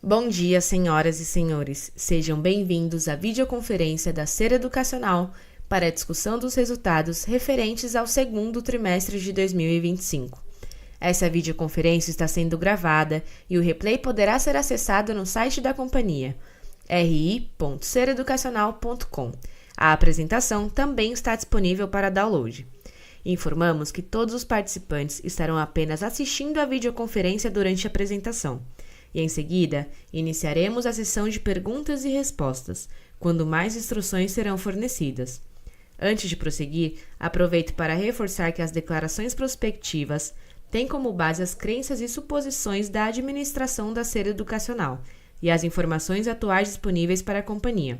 Bom dia, senhoras e senhores. Sejam bem-vindos à videoconferência da Ser Educacional para a discussão dos resultados referentes ao segundo trimestre de 2025. Essa videoconferência está sendo gravada e o replay poderá ser acessado no site da companhia, ri.sereducacional.com. A apresentação também está disponível para download. Informamos que todos os participantes estarão apenas assistindo à videoconferência durante a apresentação. E em seguida, iniciaremos a sessão de perguntas e respostas, quando mais instruções serão fornecidas. Antes de prosseguir, aproveito para reforçar que as declarações prospectivas têm como base as crenças e suposições da administração da Ser Educacional e as informações atuais disponíveis para a companhia.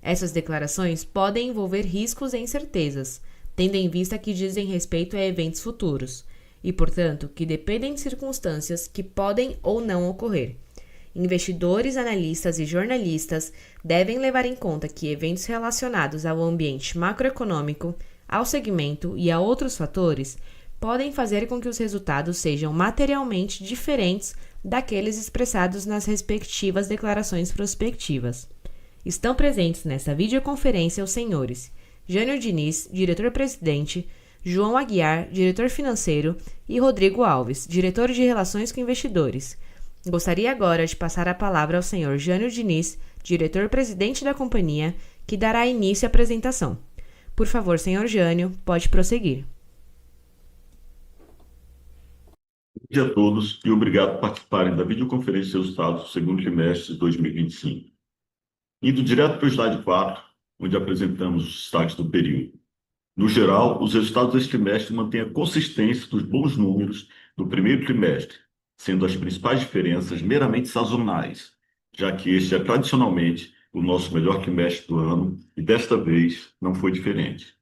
Essas declarações podem envolver riscos e incertezas, tendo em vista que dizem respeito a eventos futuros, e, portanto, que dependem de circunstâncias que podem ou não ocorrer. Investidores, analistas e jornalistas devem levar em conta que eventos relacionados ao ambiente macroeconômico, ao segmento e a outros fatores podem fazer com que os resultados sejam materialmente diferentes daqueles expressados nas respectivas declarações prospectivas. Estão presentes nesta videoconferência os senhores Jânio Diniz, diretor-presidente, João Aguiar, diretor financeiro, e Rodrigo Alves, diretor de Relações com Investidores. Gostaria agora de passar a palavra ao senhor Jânio Diniz, diretor-presidente da companhia, que dará início à apresentação. Por favor, senhor Jânio, pode prosseguir. Bom dia a todos e obrigado por participarem da videoconferência de resultados do segundo trimestre de 2025. Indo direto para o slide 4, onde apresentamos os destaques do período. No geral, os resultados deste trimestre mantêm a consistência dos bons números do primeiro trimestre, sendo as principais diferenças meramente sazonais, já que este é tradicionalmente o nosso melhor trimestre do ano e desta vez não foi diferente.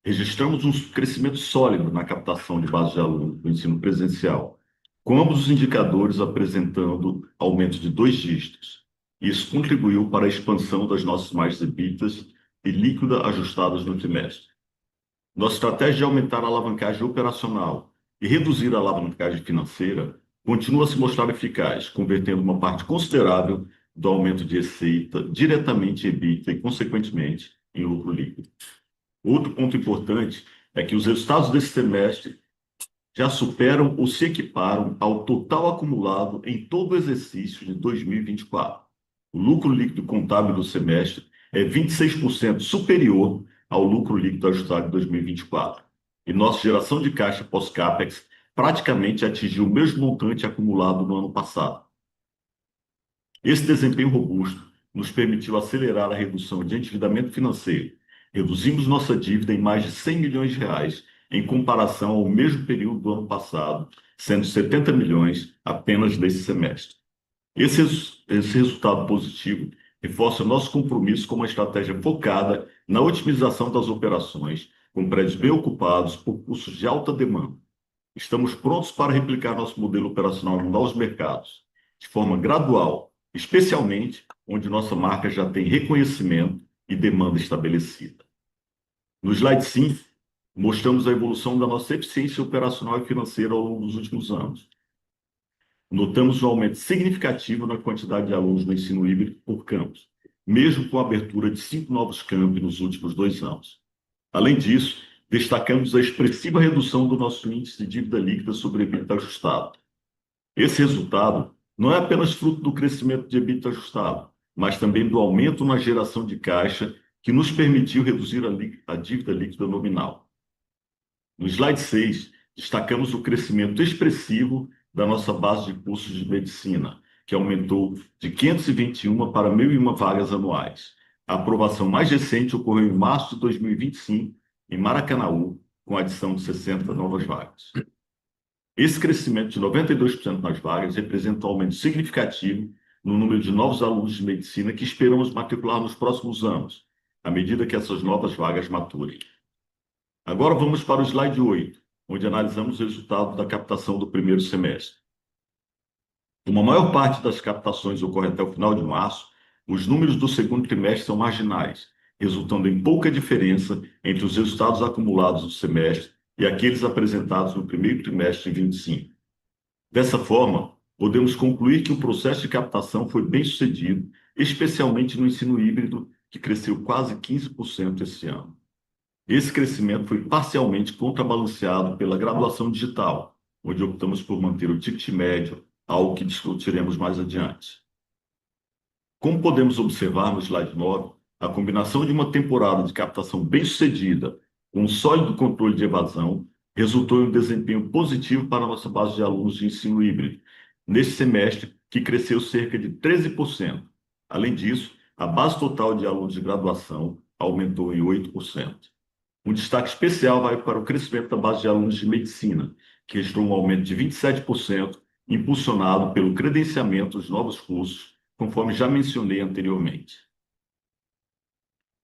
Registramos um crescimento sólido na captação de bases de alunos do ensino presencial, com ambos os indicadores apresentando aumento de 2 dígitos. Isso contribuiu para a expansão das nossas margens EBITDAs e líquida ajustadas no trimestre. Nossa estratégia de aumentar a alavancagem operacional e reduzir a alavancagem financeira continua a se mostrar eficaz, convertendo uma parte considerável do aumento de receita diretamente em EBITDA e, consequentemente, em lucro líquido. Outro ponto importante é que os resultados desse semestre já superam ou se equiparam ao total acumulado em todo o exercício de 2024. O lucro líquido contábil do semestre é 26% superior ao lucro líquido ajustado de 2024. E nossa geração de caixa pós-CAPEX praticamente atingiu o mesmo montante acumulado no ano passado. Esse desempenho robusto nos permitiu acelerar a redução de endividamento financeiro. Reduzimos nossa dívida em mais de 100 milhões de reais em comparação ao mesmo período do ano passado, sendo 70 milhões apenas nesse semestre. Esse resultado positivo reforça nosso compromisso com uma estratégia focada na otimização das operações, com prédios bem ocupados por custos de alta demanda. Estamos prontos para replicar nosso modelo operacional em novos mercados, de forma gradual, especialmente onde nossa marca já tem reconhecimento e demanda estabelecida. No slide 5, mostramos a evolução da nossa eficiência operacional e financeira ao longo dos últimos anos. Notamos um aumento significativo na quantidade de alunos no ensino híbrido por campus, mesmo com a abertura de 5 novos campi nos últimos 2 anos. Além disso, destacamos a expressiva redução do nosso índice de dívida líquida sobre EBITDA ajustado. Esse resultado não é apenas fruto do crescimento de EBITDA ajustado, mas também do aumento na geração de caixa que nos permitiu reduzir a dívida líquida nominal. No slide 6, destacamos o crescimento expressivo da nossa base de cursos de medicina, que aumentou de 521 para 1.001 vagas anuais. A aprovação mais recente ocorreu em março de 2025, em Maracanaú, com a adição de 60 novas vagas. Esse crescimento de 92% nas vagas representa um aumento significativo no número de novos alunos de medicina que esperamos matricular nos próximos anos, à medida que essas novas vagas maturem. Agora vamos para o slide 8, onde analisamos o resultado da captação do primeiro semestre. Como a maior parte das captações ocorre até o final de março, os números do segundo trimestre são marginais, resultando em pouca diferença entre os resultados acumulados do semestre e aqueles apresentados no primeiro trimestre de 2025. Dessa forma, podemos concluir que o processo de captação foi bem sucedido, especialmente no ensino híbrido, que cresceu quase 15% esse ano. Esse crescimento foi parcialmente contrabalanceado pela graduação digital, onde optamos por manter o ticket médio, algo que discutiremos mais adiante. Como podemos observar no slide 9, a combinação de uma temporada de captação bem-sucedida com um sólido controle de evasão resultou em um desempenho positivo para a nossa base de alunos de ensino híbrido, neste semestre, que cresceu cerca de 13%. Além disso, a base total de alunos de graduação aumentou em 8%. Um destaque especial vai para o crescimento da base de alunos de medicina, que registrou um aumento de 27%, impulsionado pelo credenciamento dos novos cursos, conforme já mencionei anteriormente.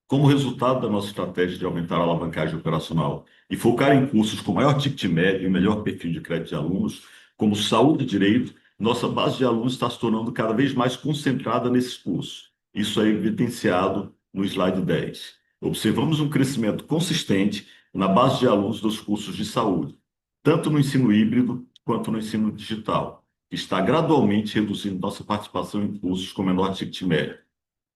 Como resultado da nossa estratégia de aumentar a alavancagem operacional e focar em cursos com maior ticket médio e melhor perfil de crédito de alunos, como saúde e direito, nossa base de alunos está se tornando cada vez mais concentrada nesses cursos. Isso é evidenciado no slide 10. Observamos um crescimento consistente na base de alunos dos cursos de saúde, tanto no ensino híbrido quanto no ensino digital, que está gradualmente reduzindo nossa participação em cursos com menor ticket médio.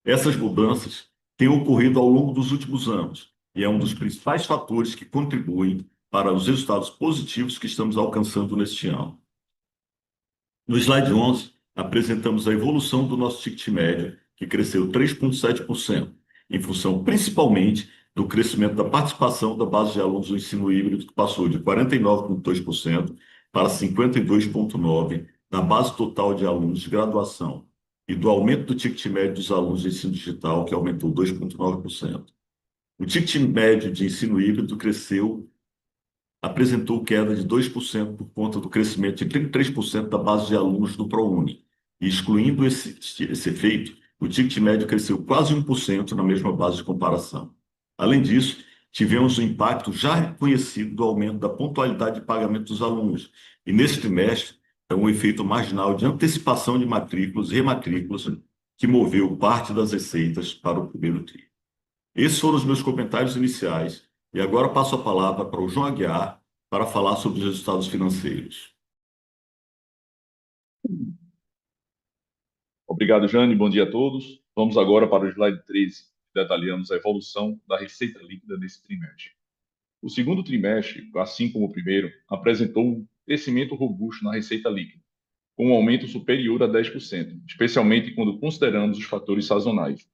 Essas mudanças têm ocorrido ao longo dos últimos anos e é um dos principais fatores que contribuem para os resultados positivos que estamos alcançando neste ano. No slide 11, apresentamos a evolução do nosso ticket médio, que cresceu 3,7%, em função principalmente do crescimento da participação da base de alunos do ensino híbrido, que passou de 49,2% para 52,9% na base total de alunos de graduação, e do aumento do ticket médio dos alunos de ensino digital, que aumentou 2,9%. O ticket médio de ensino híbrido apresentou queda de 2% por conta do crescimento de 33% da base de alunos do ProUni. E excluindo esse efeito, o ticket médio cresceu quase 1% na mesma base de comparação. Além disso, tivemos o impacto já reconhecido do aumento da pontualidade de pagamento dos alunos. E nesse trimestre, é um efeito marginal de antecipação de matrículas e rematrículas que moveu parte das receitas para o primeiro tri. Esses foram os meus comentários iniciais. E agora passo a palavra para o João Aguiar para falar sobre os resultados financeiros. Obrigado, Jane. Bom dia a todos. Vamos agora para o slide 13, que detalhamos a evolução da receita líquida nesse trimestre. O segundo trimestre, assim como o primeiro, apresentou um crescimento robusto na receita líquida, com um aumento superior a 10%, especialmente quando consideramos os fatores sazonais.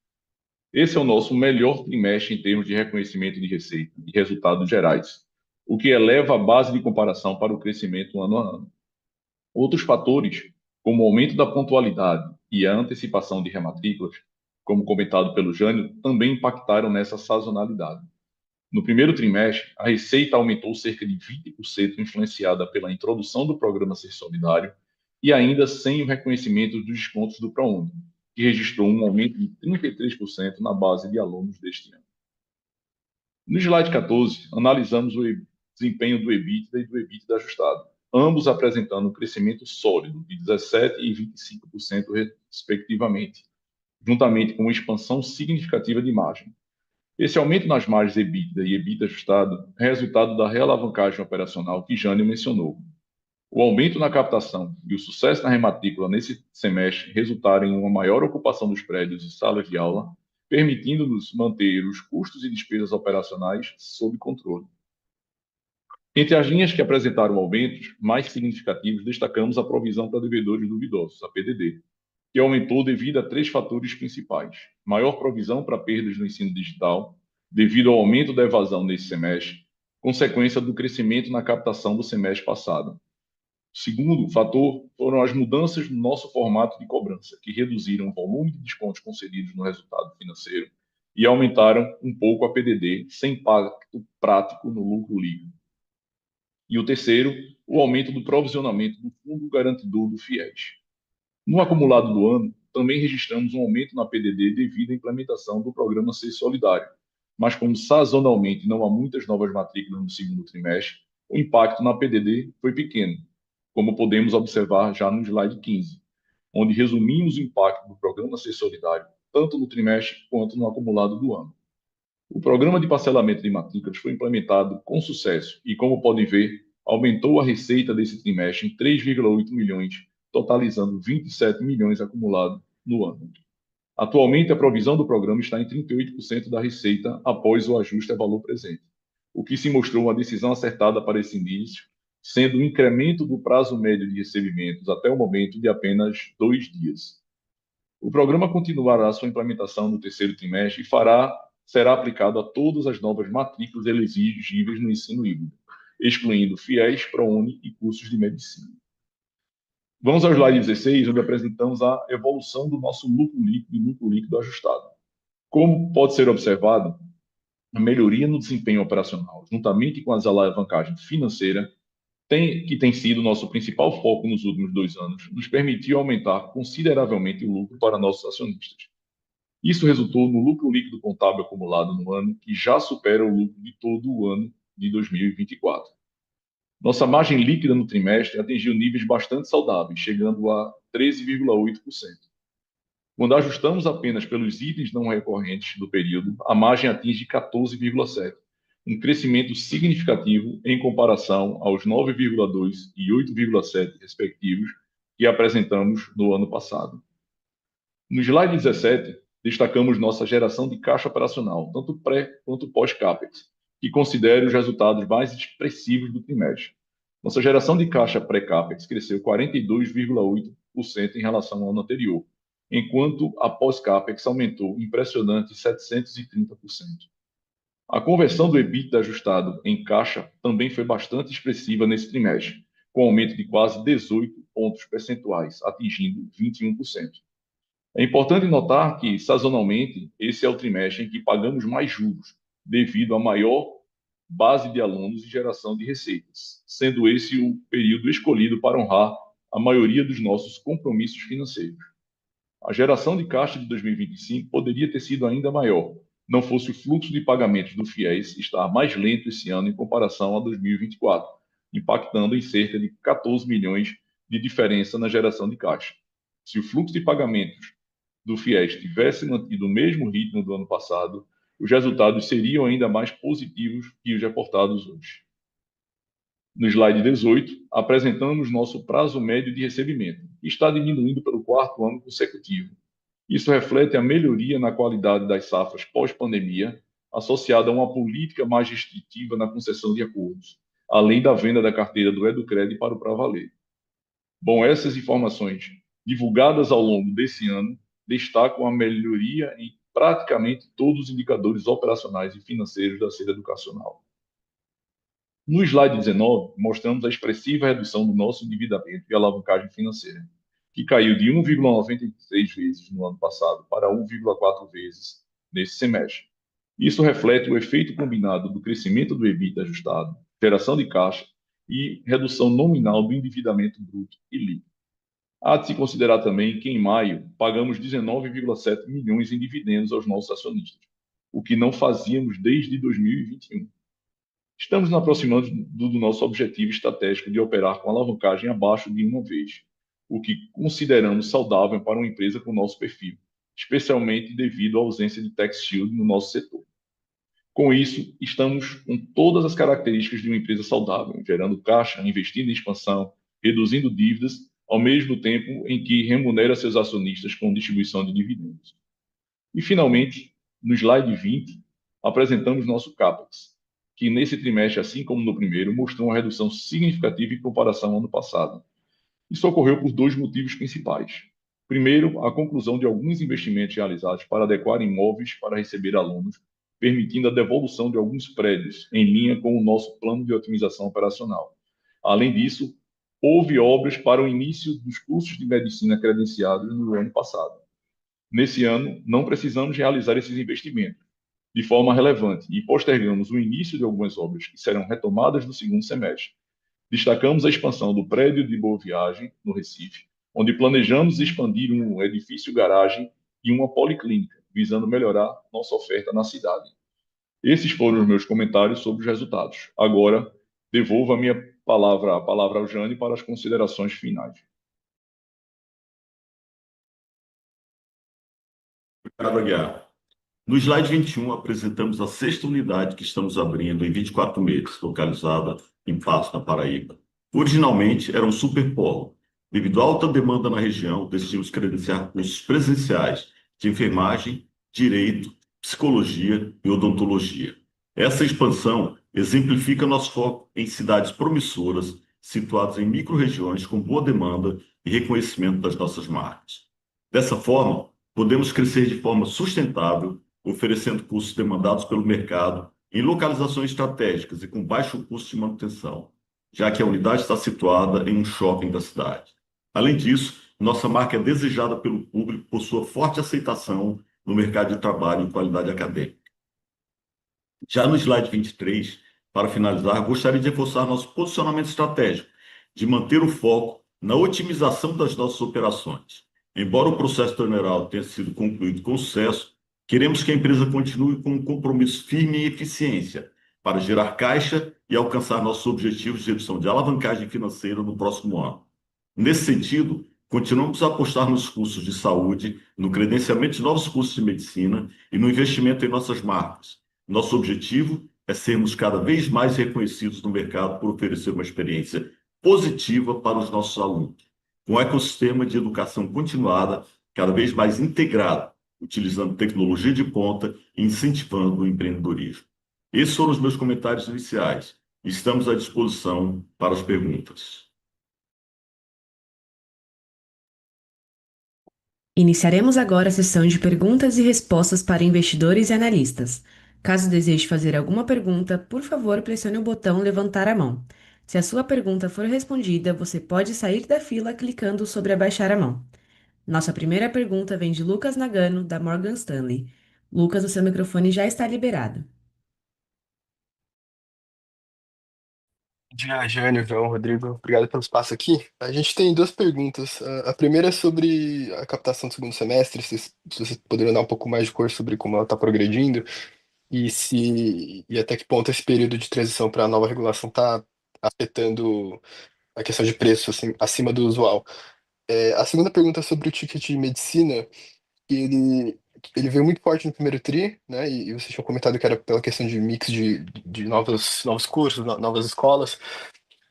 Esse é o nosso melhor trimestre em termos de reconhecimento de receita e resultados gerais, o que eleva a base de comparação para o crescimento ano a ano. Outros fatores, como o aumento da pontualidade e a antecipação de rematrículas, como comentado pelo Jânio, também impactaram nessa sazonalidade. No primeiro trimestre, a receita aumentou cerca de 20%, influenciada pela introdução do programa Ser Solidário e ainda sem o reconhecimento dos descontos do ProUni, que registrou um aumento de 33% na base de alunos deste ano. No slide 14, analisamos o desempenho do EBITDA e do EBITDA ajustado, ambos apresentando um crescimento sólido de 17% e 25%, respectivamente, juntamente com uma expansão significativa de margem. Esse aumento nas margens EBITDA e EBITDA ajustado é resultado da realavancagem operacional que Jânio mencionou. O aumento na captação e o sucesso na rematrícula nesse semestre resultaram em uma maior ocupação dos prédios e salas de aula, permitindo-nos manter os custos e despesas operacionais sob controle. Entre as linhas que apresentaram aumentos mais significativos, destacamos a provisão para devedores duvidosos, a PDD, que aumentou devido a 3 fatores principais: maior provisão para perdas no ensino digital, devido ao aumento da evasão nesse semestre, consequência do crescimento na captação do semestre passado. O segundo fator foram as mudanças no nosso formato de cobrança, que reduziram o volume de descontos concedidos no resultado financeiro e aumentaram um pouco a PDD, sem impacto prático no lucro líquido. E o terceiro, o aumento do provisionamento do Fundo Garantidor do FIES. No acumulado do ano, também registramos um aumento na PDD devido à implementação do programa Ser Solidário, mas como sazonalmente não há muitas novas matrículas no segundo trimestre, o impacto na PDD foi pequeno, como podemos observar já no slide 15, onde resumimos o impacto do programa Ser Solidário, tanto no trimestre quanto no acumulado do ano. O programa de parcelamento de matrículas foi implementado com sucesso e, como podem ver, aumentou a receita desse trimestre em 3,8 milhões, totalizando 27 milhões acumulados no ano. Atualmente, a provisão do programa está em 38% da receita após o ajuste a valor presente, o que se mostrou uma decisão acertada para esse início, sendo o incremento do prazo médio de recebimentos até o momento de apenas 2 dias. O programa continuará sua implementação no terceiro trimestre e será aplicado a todas as novas matrículas elegíveis no ensino híbrido, excluindo FIES, ProUni e cursos de medicina. Vamos ao slide 16, onde apresentamos a evolução do nosso lucro líquido e lucro líquido ajustado. Como pode ser observado, a melhoria no desempenho operacional, juntamente com as alavancagens financeiras, que tem sido nosso principal foco nos últimos 2 anos, nos permitiu aumentar consideravelmente o lucro para nossos acionistas. Isso resultou no lucro líquido contábil acumulado no ano, que já supera o lucro de todo o ano de 2024. Nossa margem líquida no trimestre atingiu níveis bastante saudáveis, chegando a 13,8%. Quando ajustamos apenas pelos itens não recorrentes do período, a margem atinge 14,7%, um crescimento significativo em comparação aos 9,2% e 8,7% respectivos que apresentamos no ano passado. No slide 17, destacamos nossa geração de caixa operacional, tanto pré quanto pós-CAPEX, que considera os resultados mais expressivos do trimestre. Nossa geração de caixa pré-CAPEX cresceu 42,8% em relação ao ano anterior, enquanto a pós-CAPEX aumentou impressionante 730%. A conversão do EBITDA ajustado em caixa também foi bastante expressiva nesse trimestre, com aumento de quase 18 pontos percentuais, atingindo 21%. É importante notar que, sazonalmente, esse é o trimestre em que pagamos mais juros, devido à maior base de alunos e geração de receitas, sendo esse o período escolhido para honrar a maioria dos nossos compromissos financeiros. A geração de caixa de 2025 poderia ter sido ainda maior, não fosse o fluxo de pagamentos do FIES estar mais lento esse ano em comparação a 2024, impactando em cerca de 14 milhões de diferença na geração de caixa. Se o fluxo de pagamentos do FIES tivesse mantido o mesmo ritmo do ano passado, os resultados seriam ainda mais positivos que os reportados hoje. No slide 18, apresentamos nosso prazo médio de recebimento, que está diminuindo pelo 4º ano consecutivo. Isso reflete a melhoria na qualidade das safras pós-pandemia, associada a uma política mais restritiva na concessão de acordos, além da venda da carteira do Educred para o Pravaler. Bom, essas informações, divulgadas ao longo desse ano, destacam a melhoria em praticamente todos os indicadores operacionais e financeiros da sede educacional. No slide 19, mostramos a expressiva redução do nosso endividamento e alavancagem financeira, que caiu de 1,93 vezes no ano passado para 1,4 vezes nesse semestre. Isso reflete o efeito combinado do crescimento do EBITDA ajustado, geração de caixa e redução nominal do endividamento bruto e líquido. Há de se considerar também que, em maio, pagamos 19,7 milhões em dividendos aos nossos acionistas, o que não fazíamos desde 2021. Estamos nos aproximando do nosso objetivo estratégico de operar com alavancagem abaixo de 1 vez, o que consideramos saudável para uma empresa com nosso perfil, especialmente devido à ausência de tax shield no nosso setor. Com isso, estamos com todas as características de uma empresa saudável, gerando caixa, investindo em expansão, reduzindo dívidas, ao mesmo tempo em que remunera seus acionistas com distribuição de dividendos. E, finalmente, no slide 20, apresentamos nosso CAPEX, que nesse trimestre, assim como no primeiro, mostrou uma redução significativa em comparação ao ano passado. Isso ocorreu por 2 motivos principais. Primeiro, a conclusão de alguns investimentos realizados para adequar imóveis para receber alunos, permitindo a devolução de alguns prédios, em linha com o nosso plano de otimização operacional. Além disso, houve obras para o início dos cursos de medicina credenciados no ano passado. Nesse ano, não precisamos realizar esses investimentos de forma relevante e postergamos o início de algumas obras que serão retomadas no segundo semestre. Destacamos a expansão do prédio de Boa Viagem, no Recife, onde planejamos expandir um edifício-garagem e uma policlínica, visando melhorar nossa oferta na cidade. Esses foram os meus comentários sobre os resultados. Agora, devolvo a palavra ao Jânio para as considerações finais. Obrigado, Aguiar. No slide 21, apresentamos a 6ª unidade que estamos abrindo em 24 meses, localizada em Patos, na Paraíba. Originalmente, era um superpolo, Devido à alta demanda na região, decidimos credenciar cursos presenciais de enfermagem, direito, psicologia e odontologia. Essa expansão exemplifica nosso foco em cidades promissoras, situadas em micro-regiões com boa demanda e reconhecimento das nossas marcas. Dessa forma, podemos crescer de forma sustentável, oferecendo cursos demandados pelo mercado em localizações estratégicas e com baixo custo de manutenção, já que a unidade está situada em um shopping da cidade. Além disso, nossa marca é desejada pelo público por sua forte aceitação no mercado de trabalho e qualidade acadêmica. Já no slide 23, para finalizar, gostaria de reforçar nosso posicionamento estratégico, de manter o foco na otimização das nossas operações. Embora o processo turnaround tenha sido concluído com sucesso, queremos que a empresa continue com um compromisso firme em eficiência para gerar caixa e alcançar nossos objetivos de redução de alavancagem financeira no próximo ano. Nesse sentido, continuamos a apostar nos cursos de saúde, no credenciamento de novos cursos de medicina e no investimento em nossas marcas. Nosso objetivo é sermos cada vez mais reconhecidos no mercado por oferecer uma experiência positiva para os nossos alunos, com um ecossistema de educação continuada cada vez mais integrado, utilizando tecnologia de ponta e incentivando o empreendedorismo. Esses foram os meus comentários iniciais. Estamos à disposição para as perguntas. Iniciaremos agora a sessão de perguntas e respostas para investidores e analistas. Caso deseje fazer alguma pergunta, por favor, pressione o botão levantar a mão. Se a sua pergunta for respondida, você pode sair da fila clicando sobre abaixar a mão. Nossa primeira pergunta vem de Lucas Nagano, da Morgan Stanley. Lucas, o seu microfone já está liberado. Bom dia, Jânio, João, Rodrigo. Obrigado pelo espaço aqui. A gente tem duas perguntas. A primeira é sobre a captação do segundo semestre, se vocês poderiam dar um pouco mais de cor sobre como ela está progredindo e até que ponto esse período de transição para a nova regulação está afetando a questão de preço assim, acima do usual. A segunda pergunta é sobre o ticket de medicina, que ele veio muito forte no primeiro tri, né? E vocês tinham comentado que era pela questão de mix de novos cursos, novas escolas.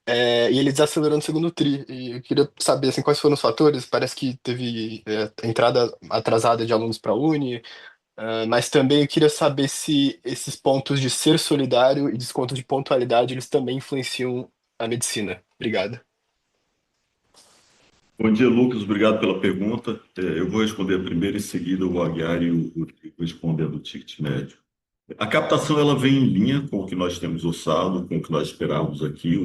E ele desacelerou no segundo tri. E eu queria saber assim, quais foram os fatores. Parece que teve entrada atrasada de alunos para a Uni, mas também eu queria saber se esses pontos de ser solidário e desconto de pontualidade eles também influenciam a medicina. Obrigado. Bom dia, Lucas. Obrigado pela pergunta. Eu vou responder a primeira, em seguida o Aguiar e o Rodrigo respondendo o ticket médio. A captação ela vem em linha com o que nós temos orçado, com o que nós esperávamos aqui.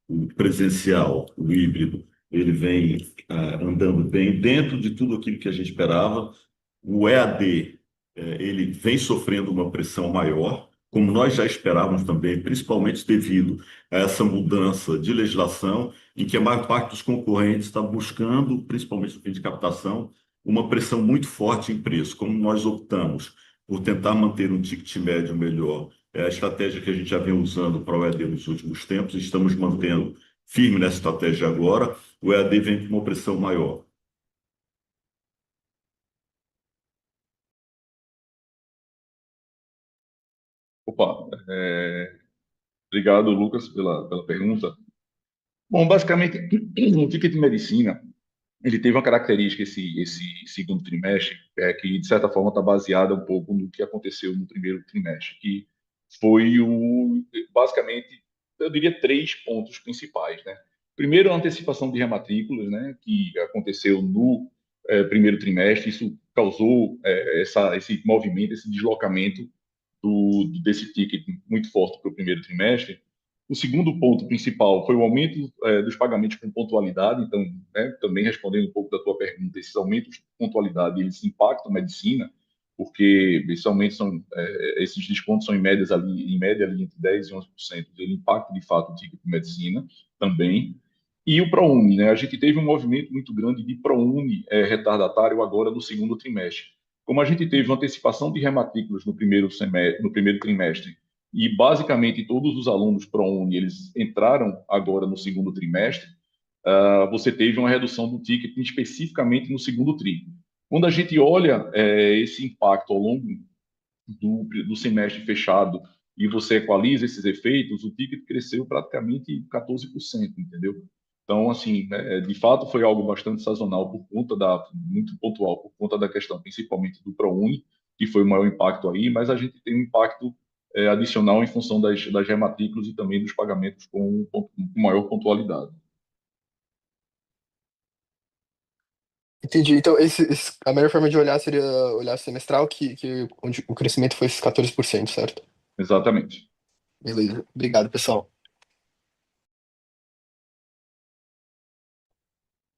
O presencial, o híbrido, ele vem andando bem dentro de tudo aquilo que a gente esperava. O EAD, ele vem sofrendo uma pressão maior, como nós já esperávamos também, principalmente devido a essa mudança de legislação, em que a maior parte dos concorrentes está buscando, principalmente no fim de captação, uma pressão muito forte em preço. Como nós optamos por tentar manter um ticket médio melhor, é a estratégia que a gente já vem usando para o EAD nos últimos tempos, estamos mantendo firme nessa estratégia agora, o EAD vem com uma pressão maior. Opa, obrigado, Lucas, pela pergunta. Bom, basicamente, o ticket de medicina, ele teve uma característica esse segundo trimestre, que de certa forma está baseada um pouco no que aconteceu no primeiro trimestre, que foi basicamente, eu diria, três pontos principais, né? Primeiro, a antecipação de rematrículas, né, que aconteceu no primeiro trimestre, isso causou esse movimento, esse deslocamento desse ticket muito forte para o primeiro trimestre. O segundo ponto principal foi o aumento dos pagamentos com pontualidade. Então, né, também respondendo um pouco da tua pergunta, esses aumentos de pontualidade eles impactam a medicina, porque esses descontos são em média ali entre 10% e 11%. Ele impacta de fato o ticket de medicina também. E o ProUni, né? A gente teve um movimento muito grande de ProUni retardatário agora no segundo trimestre. Como a gente teve uma antecipação de rematrículas no primeiro trimestre, e basicamente todos os alunos ProUni eles entraram agora no segundo trimestre, você teve uma redução do ticket especificamente no segundo tri. Quando a gente olha esse impacto ao longo do semestre fechado e você equaliza esses efeitos, o ticket cresceu praticamente 14%, entendeu? Então, assim, né, de fato foi algo bastante sazonal muito pontual, por conta da questão principalmente do ProUni, que foi o maior impacto aí, mas a gente tem um impacto adicional em função das rematrículas e também dos pagamentos com maior pontualidade. Entendi. Então, a melhor forma de olhar seria olhar semestral, onde o crescimento foi esses 14%, certo? Exatamente. Beleza. Obrigado, pessoal.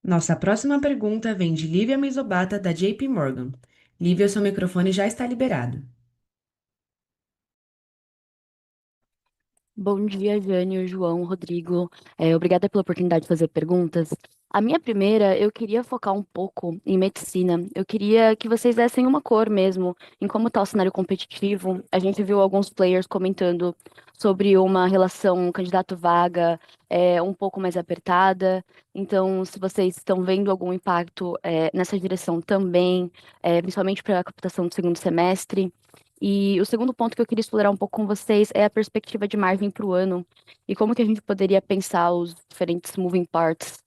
Nossa próxima pergunta vem de Lívia Mizobata, da JP Morgan. Lívia, seu microfone já está liberado. Bom dia, Jânio, João, Rodrigo. Obrigada pela oportunidade de fazer perguntas. A minha primeira, eu queria focar um pouco em medicina. Eu queria que vocês dessem uma cor mesmo em como está o cenário competitivo. A gente viu alguns players comentando sobre uma relação candidato-vaga um pouco mais apertada. Então, se vocês estão vendo algum impacto nessa direção também, principalmente para a captação do segundo semestre. E o segundo ponto que eu queria explorar um pouco com vocês é a perspectiva de margem para o ano e como que a gente poderia pensar os diferentes moving parts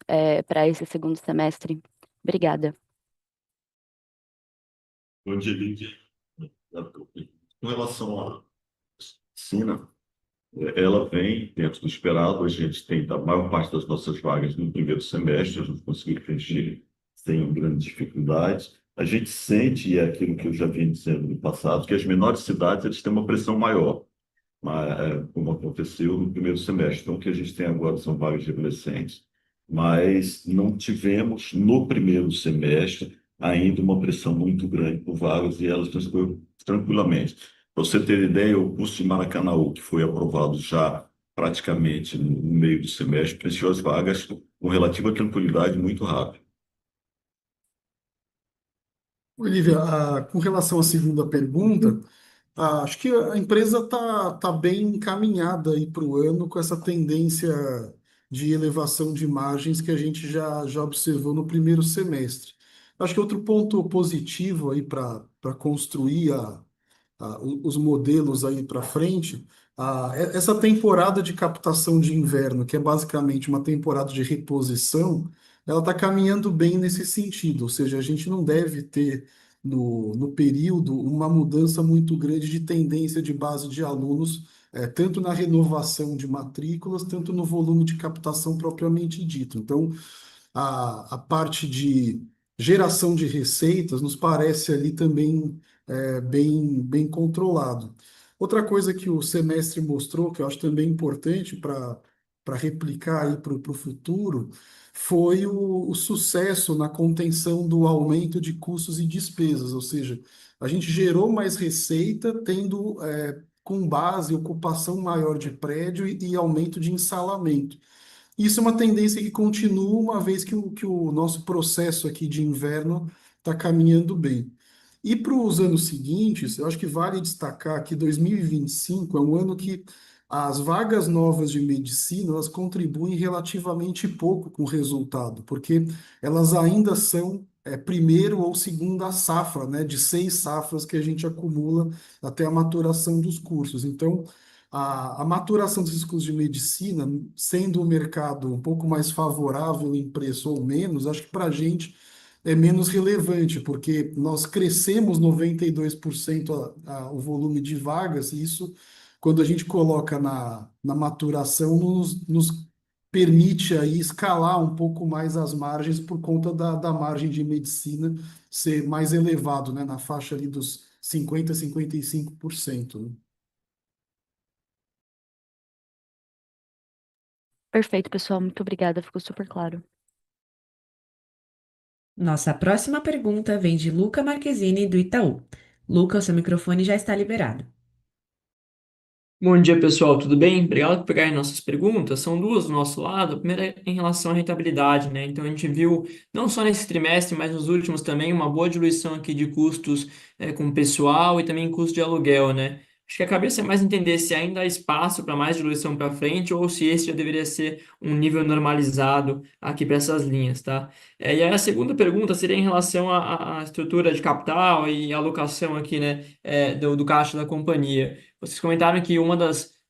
para esse segundo semestre. Obrigada. Bom dia, Lídia. Com relação à medicina, ela vem dentro do esperado. A gente tem a maior parte das nossas vagas no primeiro semestre, a gente conseguiu preencher sem grandes dificuldades. A gente sente, e é aquilo que eu já vinha dizendo no passado, que as menores cidades eles têm uma pressão maior, como aconteceu no primeiro semestre. Então, o que a gente tem agora são vagas de adolescentes, mas não tivemos no primeiro semestre ainda uma pressão muito grande por vagas e elas transcorreram tranquilamente. Para você ter ideia, o curso de Maracanaú, que foi aprovado já praticamente no meio do semestre, preencheu as vagas com relativa tranquilidade muito rápido. Olivia, com relação à segunda pergunta, acho que a empresa tá bem encaminhada aí para o ano com essa tendência de elevação de margens que a gente já observou no primeiro semestre. Acho que outro ponto positivo aí para construir os modelos aí para frente, essa temporada de captação de inverno, que é basicamente uma temporada de reposição, ela está caminhando bem nesse sentido, ou seja, a gente não deve ter no período uma mudança muito grande de tendência de base de alunos, tanto na renovação de matrículas, tanto no volume de captação propriamente dito. Então, a parte de geração de receitas nos parece ali também bem controlado. Outra coisa que o semestre mostrou, que eu acho também importante para replicar aí para o futuro, foi o sucesso na contenção do aumento de custos e despesas, ou seja, a gente gerou mais receita tendo com base ocupação maior de prédio e aumento de ensalamento. Isso é uma tendência que continua, uma vez que o nosso processo aqui de inverno está caminhando bem. E para os anos seguintes, eu acho que vale destacar que 2025 é um ano que as vagas novas de medicina elas contribuem relativamente pouco com o resultado, porque elas ainda são primeiro ou segunda safra, né, de 6 safras que a gente acumula até a maturação dos cursos. Então, a maturação desses cursos de medicina, sendo o mercado um pouco mais favorável em preço ou menos, acho que para a gente é menos relevante, porque nós crescemos 92% o volume de vagas, e isso, quando a gente coloca na maturação, nos permite aí escalar um pouco mais as margens por conta da margem de medicina ser mais elevado, né, na faixa ali dos 50 a 55%, né? Perfeito, pessoal. Muito obrigada. Ficou super claro. Nossa próxima pergunta vem de Luca Marquezine, do Itaú. Luca, seu microfone já está liberado. Bom dia, pessoal, tudo bem? Obrigado por pegarem nossas perguntas. São duas do nosso lado. A primeira é em relação à rentabilidade, né? Então, a gente viu, não só nesse trimestre, mas nos últimos também, uma boa diluição aqui de custos com pessoal e também custo de aluguel, né? Acho que a cabeça é mais entender se ainda há espaço para mais diluição para frente ou se esse já deveria ser um nível normalizado aqui para essas linhas, tá? E aí a segunda pergunta seria em relação à estrutura de capital e alocação aqui, né, do caixa da companhia. Vocês comentaram que uma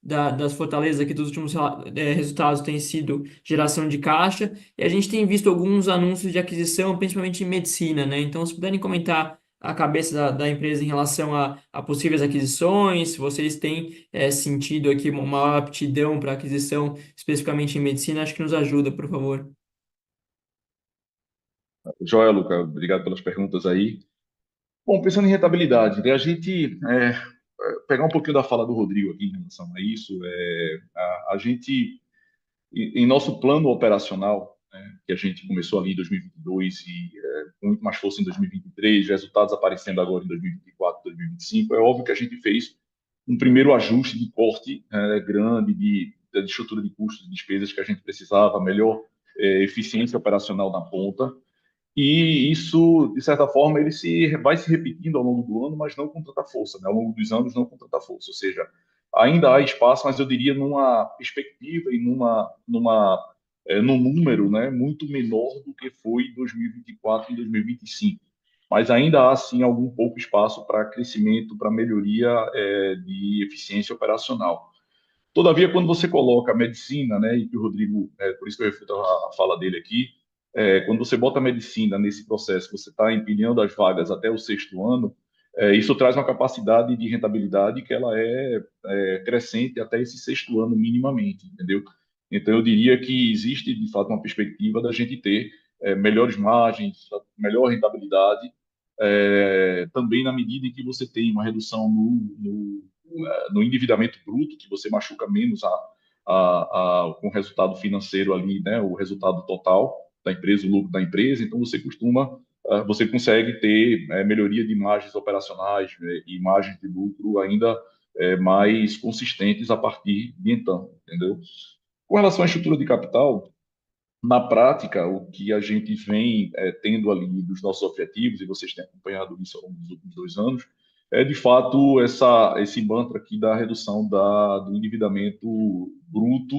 das fortalezas aqui dos últimos resultados tem sido geração de caixa, e a gente tem visto alguns anúncios de aquisição, principalmente em medicina, né? Então, se puderem comentar a cabeça da empresa em relação a possíveis aquisições, se vocês têm sentido aqui uma maior aptidão para aquisição, especificamente em medicina, acho que nos ajuda, por favor. Joia, Luca, obrigado pelas perguntas aí. Bom, pensando em rentabilidade, né, a gente pegar um pouquinho da fala do Rodrigo aqui em relação a isso, a gente, em nosso plano operacional, né, que a gente começou ali em 2022 e com muito mais força em 2023, resultados aparecendo agora em 2024, 2025, é óbvio que a gente fez um primeiro ajuste de corte grande de estrutura de custos e despesas que a gente precisava, melhor eficiência operacional na ponta. E isso, de certa forma, vai se repetindo ao longo do ano, mas não com tanta força, né? Ao longo dos anos, não com tanta força. Ou seja, ainda há espaço, mas eu diria numa perspectiva e num número, né, muito menor do que foi em 2024 e 2025. Mas ainda há, sim, algum pouco espaço para crescimento, para melhoria de eficiência operacional. Todavia, quando você coloca a medicina, né, e que o Rodrigo, por isso que eu refuto a fala dele aqui, quando você bota a medicina nesse processo, você está empilhando as vagas até o sexto ano, isso traz uma capacidade de rentabilidade que ela é crescente até esse sexto ano minimamente, entendeu? Então, eu diria que existe, de fato, uma perspectiva da gente ter melhores margens, melhor rentabilidade, também na medida em que você tem uma redução no endividamento bruto, que você machuca menos com o resultado financeiro ali, né, o resultado total da empresa, o lucro da empresa, então você consegue ter melhoria de margens operacionais e margens de lucro ainda mais consistentes a partir de então, entendeu? Com relação à estrutura de capital, na prática, o que a gente vem tendo ali dos nossos objetivos, e vocês têm acompanhado isso ao longo dos últimos 2 anos, é de fato esse mantra aqui da redução do endividamento bruto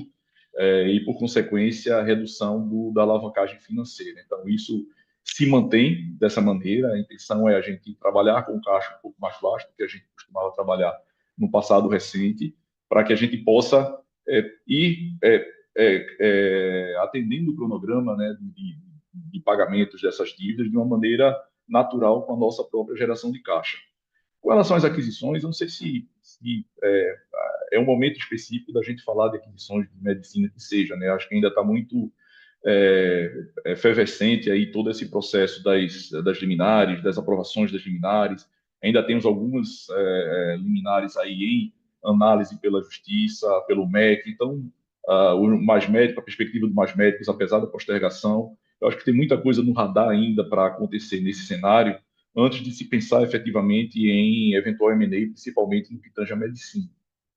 e, por consequência, a redução da alavancagem financeira. Então, isso se mantém dessa maneira. A intenção é a gente trabalhar com caixa um pouco mais baixo do que a gente costumava trabalhar no passado recente, para que a gente possa ir atendendo o cronograma, né, de pagamentos dessas dívidas de uma maneira natural com a nossa própria geração de caixa. Com relação às aquisições, eu não sei se é um momento específico da gente falar de aquisições de medicina que seja, né? Acho que ainda está muito efervescente aí todo esse processo das liminares, das aprovações das liminares. Ainda temos algumas liminares aí em análise pela Justiça, pelo MEC. Então, o Mais Médico, a perspectiva do Mais Médicos, apesar da postergação, eu acho que tem muita coisa no radar ainda para acontecer nesse cenário, antes de se pensar efetivamente em eventual M&A, principalmente no que tange a medicina.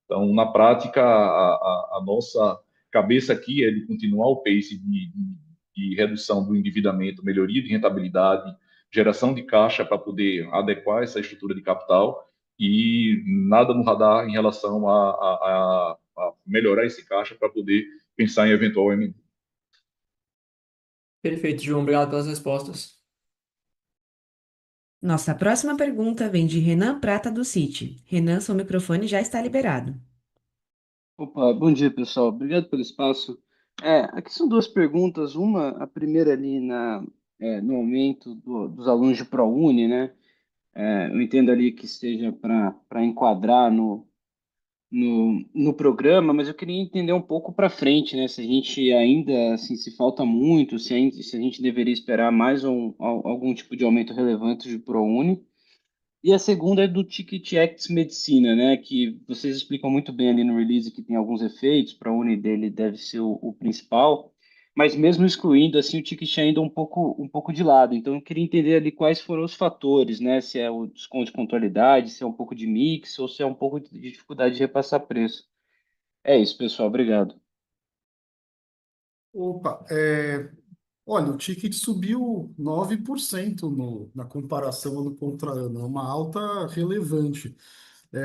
Então, na prática, a nossa cabeça aqui é de continuar o pace de redução do endividamento, melhoria de rentabilidade, geração de caixa para poder adequar essa estrutura de capital e nada no radar em relação a melhorar esse caixa para poder pensar em eventual M&A. Perfeito, João. Obrigado pelas respostas. Nossa próxima pergunta vem de Renan Prata do Citi. Renan, seu microfone já está liberado. Opa, bom dia, pessoal. Obrigado pelo espaço. Aqui são duas perguntas. A primeira ali no aumento dos alunos de ProUni, né? Eu entendo ali que seja para enquadrar no programa, mas eu queria entender um pouco para frente, né? Se a gente ainda, assim, se falta muito, se a gente deveria esperar mais algum tipo de aumento relevante de ProUni. E a segunda é do Ticket Acts Medicina, né? Que vocês explicam muito bem ali no release que tem alguns efeitos, para a uni dele deve ser o principal, mas mesmo excluindo, assim, o ticket ainda um pouco de lado. Então, eu queria entender ali quais foram os fatores, né? Se é o desconto de pontualidade, se é um pouco de mix, ou se é um pouco de dificuldade de repassar preço. É isso, pessoal. Obrigado. Opa, olha, o ticket subiu 9% na comparação ano contra ano, é uma alta relevante.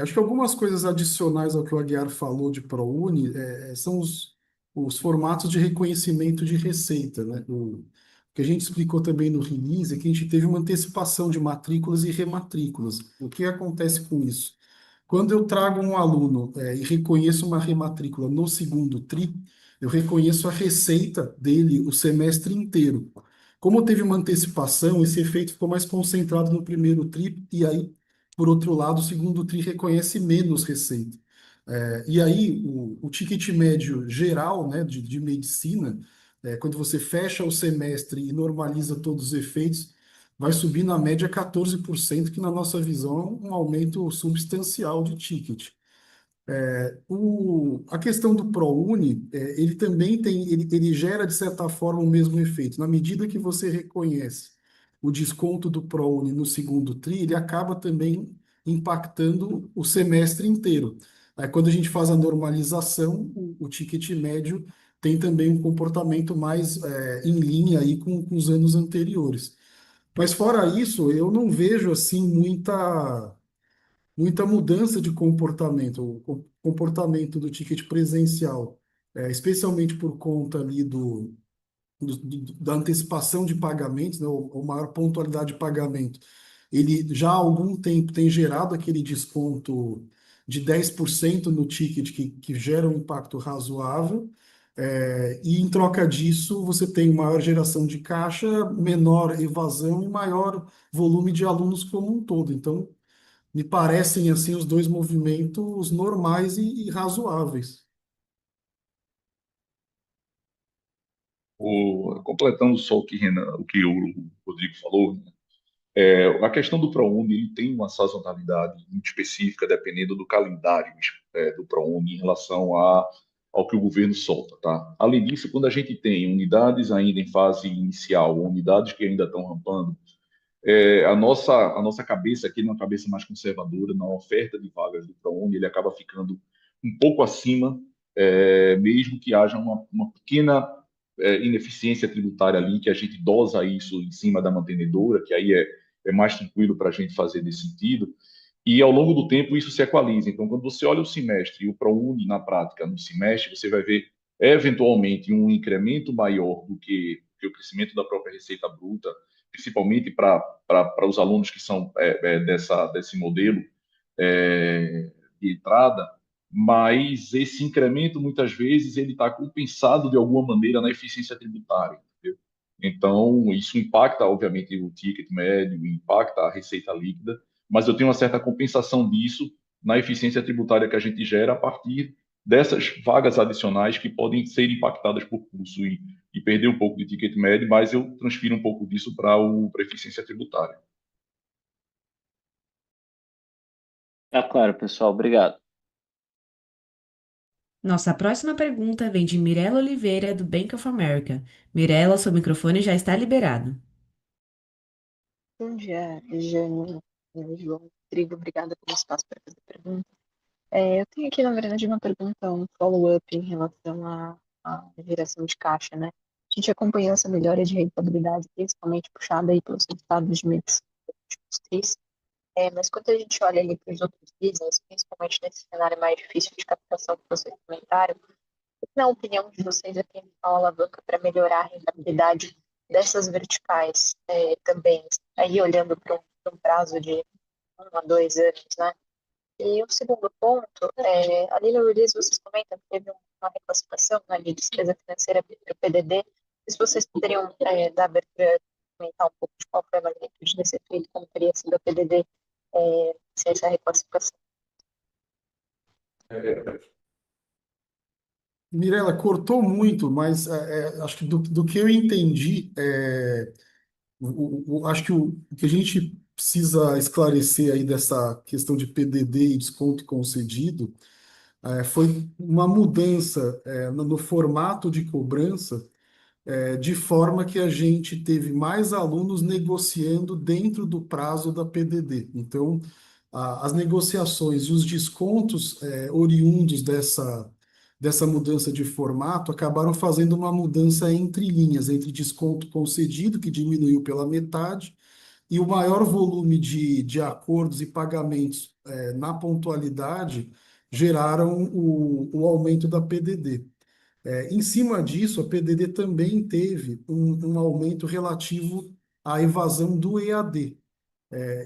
Acho que algumas coisas adicionais ao que o Aguiar falou de ProUni são os formatos de reconhecimento de receita, né? O que a gente explicou também no release é que a gente teve uma antecipação de matrículas e rematrículas. O que acontece com isso? Quando eu trago um aluno, e reconheço uma rematrícula no segundo TRI, eu reconheço a receita dele o semestre inteiro. Como teve uma antecipação, esse efeito ficou mais concentrado no primeiro TRI, e aí, por outro lado, o segundo TRI reconhece menos receita. E aí, o ticket médio geral, né, de medicina, quando você fecha o semestre e normaliza todos os efeitos, vai subir na média 14%, que na nossa visão é um aumento substancial de ticket. A questão do ProUni, ele também tem, ele gera, de certa forma, o mesmo efeito. Na medida que você reconhece o desconto do ProUni no segundo TRI, ele acaba também impactando o semestre inteiro. Aí, quando a gente faz a normalização, o ticket médio tem também um comportamento mais em linha aí com os anos anteriores. Mas fora isso, eu não vejo assim muita mudança de comportamento, o comportamento do ticket presencial, especialmente por conta ali da antecipação de pagamentos, né, ou maior pontualidade de pagamento. Ele já há algum tempo tem gerado aquele desconto de 10% no ticket que gera um impacto razoável. E em troca disso, você tem maior geração de caixa, menor evasão e maior volume de alunos como um todo. Então, me parecem assim os dois movimentos normais e razoáveis. Completando só o que o Rodrigo falou, né? A questão do ProUni ele tem uma sazonalidade muito específica, dependendo do calendário do ProUni em relação ao que o governo solta, tá? Além disso, quando a gente tem unidades ainda em fase inicial, ou unidades que ainda estão rampando, a nossa cabeça aqui, uma cabeça mais conservadora, na oferta de vagas do ProUni, ele acaba ficando um pouco acima, mesmo que haja uma pequena ineficiência tributária ali, que a gente dosa isso em cima da mantenedora, que aí é mais tranquilo para a gente fazer nesse sentido. E ao longo do tempo isso se equaliza. Então, quando você olha o semestre e o ProUni na prática no semestre, você vai ver eventualmente um incremento maior do que o crescimento da própria receita bruta, principalmente para os alunos que são desse modelo de entrada, mas esse incremento muitas vezes ele está compensado de alguma maneira na eficiência tributária, entendeu? Então isso impacta obviamente o ticket médio, impacta a receita líquida, mas eu tenho uma certa compensação disso na eficiência tributária que a gente gera a partir dessas vagas adicionais que podem ser impactadas por curso e perder um pouco de ticket médio, mas eu transfiro um pouco disso para a eficiência tributária. Tá claro, pessoal. Obrigado. Nossa próxima pergunta vem de Mirela Oliveira, do Bank of America. Mirela, seu microfone já está liberado. Bom dia, Jane, João, Rodrigo, obrigada pelo espaço para fazer pergunta. Eu tenho aqui, na verdade, uma pergunta, um follow-up em relação à geração de caixa, né? A gente acompanhou essa melhora de rentabilidade, principalmente puxada aí pelos resultados de medicina dos últimos tris. Mas quando a gente olha ali para os outros business, principalmente nesse cenário mais difícil de captação que vocês comentaram, na opinião de vocês, a principal alavanca para melhorar a rentabilidade dessas verticais também, aí olhando para um prazo de 1 a 2 anos, né? E o segundo ponto, ali no release vocês comentam que teve uma reclassificação, né, de despesa financeira para o PDD. Se vocês poderiam dar abertura, comentar um pouco de qual foi a magnitude desse efeito, como teria sido a PDD sem essa reclassificação. Mirela, cortou muito, mas acho que do que eu entendi, acho que o que a gente precisa esclarecer aí dessa questão de PDD e desconto concedido foi uma mudança no formato de cobrança, de forma que a gente teve mais alunos negociando dentro do prazo da PDD. Então, as negociações e os descontos oriundos dessa mudança de formato acabaram fazendo uma mudança entre linhas, entre desconto concedido, que diminuiu pela metade, e o maior volume de acordos e pagamentos na pontualidade geraram o aumento da PDD. Em cima disso, a PDD também teve um aumento relativo à evasão do EAD.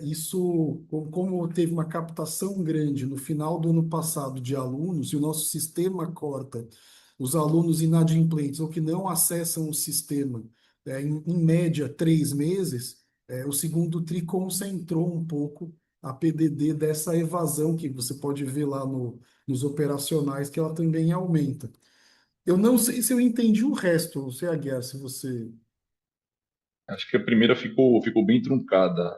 Isso, como teve uma captação grande no final do ano passado de alunos, e o nosso sistema corta os alunos inadimplentes ou que não acessam o sistema, em média 3 meses, o segundo TRI concentrou um pouco a PDD dessa evasão que você pode ver lá nos operacionais, que ela também aumenta. Eu não sei se eu entendi o resto, não sei, Aguiar, se você. Acho que a primeira ficou bem truncada,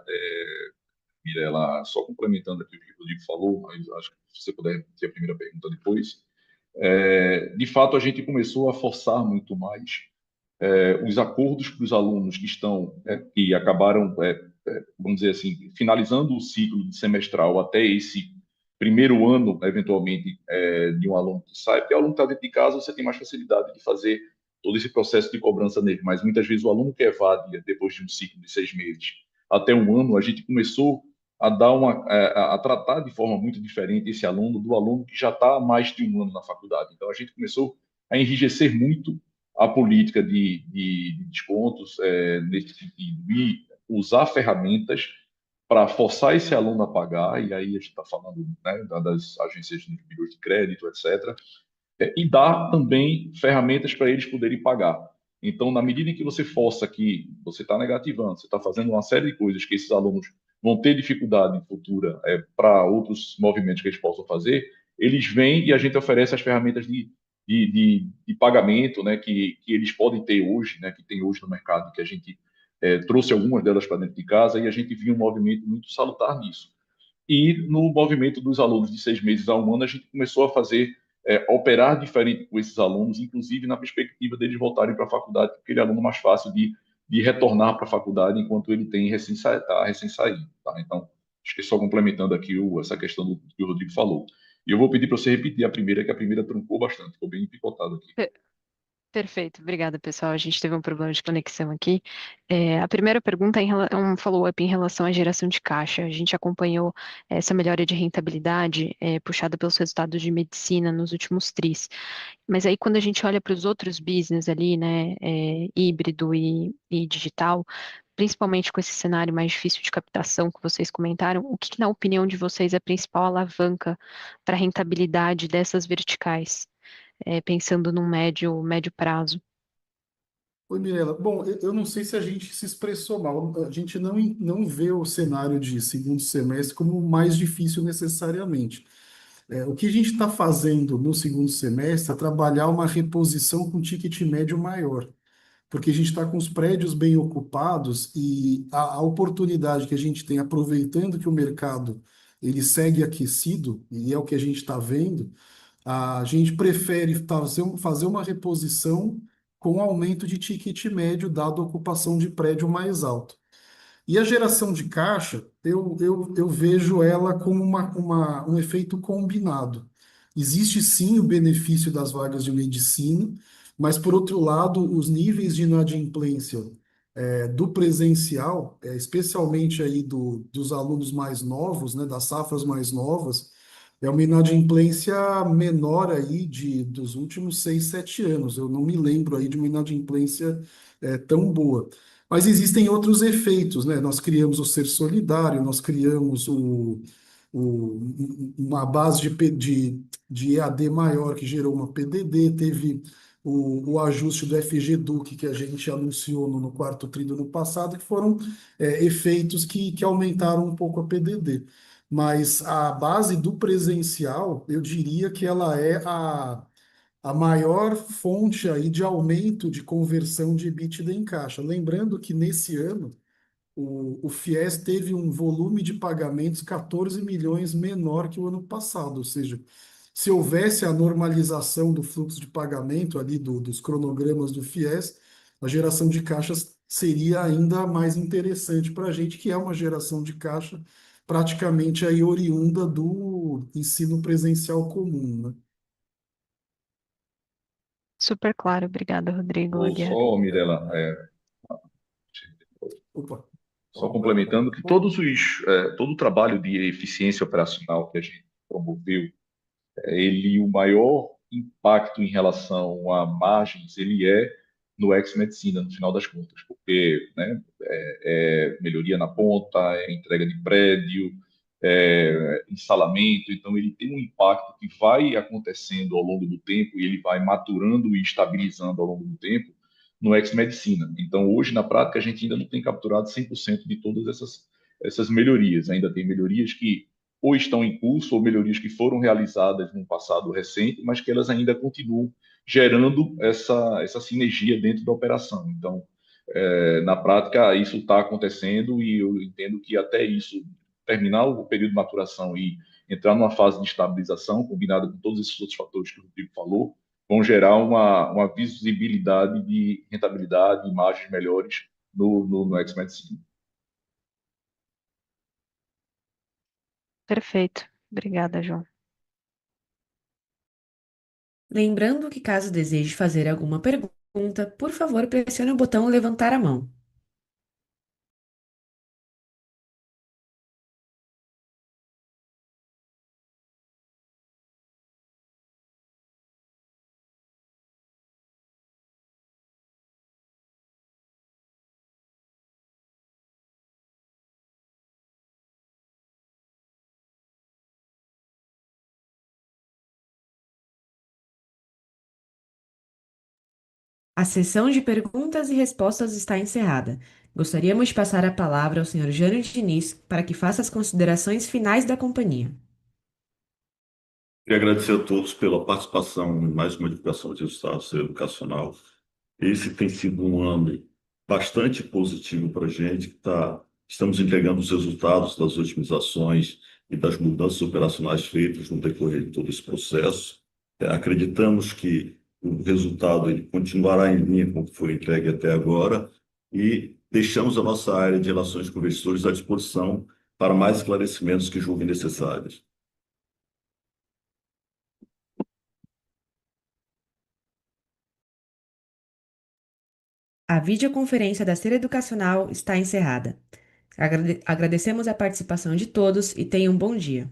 Mirela, só complementando aqui o que o Rodrigo falou, mas acho que se você puder ter a primeira pergunta depois. De fato, a gente começou a forçar muito mais os acordos para os alunos que estão, que acabaram, vamos dizer assim, finalizando o ciclo de semestral até esse primeiro ano, eventualmente, de um aluno que sai, porque o aluno que está dentro de casa, você tem mais facilidade de fazer todo esse processo de cobrança nele, mas muitas vezes o aluno que evade depois de um ciclo de 6 meses até um ano, a gente começou a dar a tratar de forma muito diferente esse aluno do aluno que já está há mais de um ano na faculdade. Então, a gente começou a enrijecer muito a política de descontos nesse sentido e usar ferramentas para forçar esse aluno a pagar, e aí a gente está falando, né, das agências de bilhões de crédito, etc., e dar também ferramentas para eles poderem pagar. Então, na medida em que você força que você está negativando, você está fazendo uma série de coisas que esses alunos vão ter dificuldade futura para outros movimentos que eles possam fazer, eles vêm e a gente oferece as ferramentas de pagamento, né, que eles podem ter hoje, né, que tem hoje no mercado, que a gente trouxe algumas delas para dentro de casa e a gente viu um movimento muito salutar nisso. E no movimento dos alunos de 6 meses a um ano, a gente começou a fazer, operar diferente com esses alunos, inclusive na perspectiva deles voltarem para a faculdade, porque aquele aluno mais fácil de retornar para a faculdade enquanto ele tem recém saído. Tá? Então, acho que só complementando aqui essa questão do que o Rodrigo falou. E eu vou pedir para você repetir a primeira, que a primeira truncou bastante, ficou bem picotado aqui. Perfeito, obrigada, pessoal. A gente teve um problema de conexão aqui. A primeira pergunta é um follow-up em relação à geração de caixa. A gente acompanhou essa melhora de rentabilidade puxada pelos resultados de medicina nos últimos tris. Mas aí, quando a gente olha para os outros business ali, né, híbrido e digital, principalmente com esse cenário mais difícil de captação que vocês comentaram, o que, na opinião de vocês, é a principal alavanca para a rentabilidade dessas verticais? Pensando num médio prazo. Oi, Mirela. Bom, eu não sei se a gente se expressou mal. A gente não vê o cenário de segundo semestre como mais difícil necessariamente. O que a gente está fazendo no segundo semestre é trabalhar uma reposição com ticket médio maior, porque a gente está com os prédios bem ocupados e a oportunidade que a gente tem, aproveitando que o mercado ele segue aquecido, e é o que a gente está vendo, a gente prefere fazer uma reposição com aumento de ticket médio, dado a ocupação de prédio mais alto. E a geração de caixa, eu vejo ela como um efeito combinado. Existe sim o benefício das vagas de medicina, mas, por outro lado, os níveis de inadimplência do presencial, especialmente aí dos alunos mais novos, né, das safras mais novas, é uma inadimplência menor aí dos últimos 6, 7 anos. Eu não me lembro aí de uma inadimplência tão boa. Mas existem outros efeitos, né? Nós criamos o Ser Solidário, nós criamos uma base de EAD maior que gerou uma PDD, teve o ajuste do FGDUC que a gente anunciou no quarto tri do ano passado, que foram efeitos que aumentaram um pouco a PDD. Mas a base do presencial, eu diria que ela é a maior fonte aí de aumento de conversão de EBITDA em caixa. Lembrando que nesse ano o FIES teve um volume de pagamentos 14 milhões menor que o ano passado, ou seja, se houvesse a normalização do fluxo de pagamento ali dos cronogramas do FIES, a geração de caixas seria ainda mais interessante para a gente, que é uma geração de caixa praticamente aí oriunda do ensino presencial comum, né? Super claro, obrigada, Rodrigo Ou Aguiar. só, Mirela, Opa. só complementando que todo o trabalho de eficiência operacional que a gente promoveu, o maior impacto em relação a margens, ele é no ex-medicina, no final das contas, porque, né, é melhoria na ponta, é entrega de prédio, instalamento, então ele tem um impacto que vai acontecendo ao longo do tempo e ele vai maturando e estabilizando ao longo do tempo no ex-medicina. Então, hoje, na prática, a gente ainda não tem capturado 100% de todas essas melhorias. Ainda tem melhorias que ou estão em curso ou melhorias que foram realizadas no passado recente, mas que elas ainda continuam gerando essa sinergia dentro da operação. Então, na prática, isso está acontecendo e eu entendo que até isso terminar o período de maturação e entrar numa fase de estabilização, combinada com todos esses outros fatores que o Rodrigo falou, vão gerar uma visibilidade de rentabilidade, imagens melhores no X-Medicine. Perfeito. Obrigada, João. Lembrando que caso deseje fazer alguma pergunta, por favor, pressione o botão levantar a mão. A sessão de perguntas e respostas está encerrada. Gostaríamos de passar a palavra ao Sr. Jânio Diniz para que faça as considerações finais da companhia. Queria agradecer a todos pela participação em mais uma divulgação de resultados educacional. Esse tem sido um ano bastante positivo para a gente, estamos entregando os resultados das otimizações e das mudanças operacionais feitas no decorrer de todo esse processo. Acreditamos que o resultado ele continuará em linha com o que foi entregue até agora e deixamos a nossa área de relações com investidores à disposição para mais esclarecimentos que julguem necessários. A videoconferência da Ser Educacional está encerrada. Agradecemos a participação de todos e tenham um bom dia.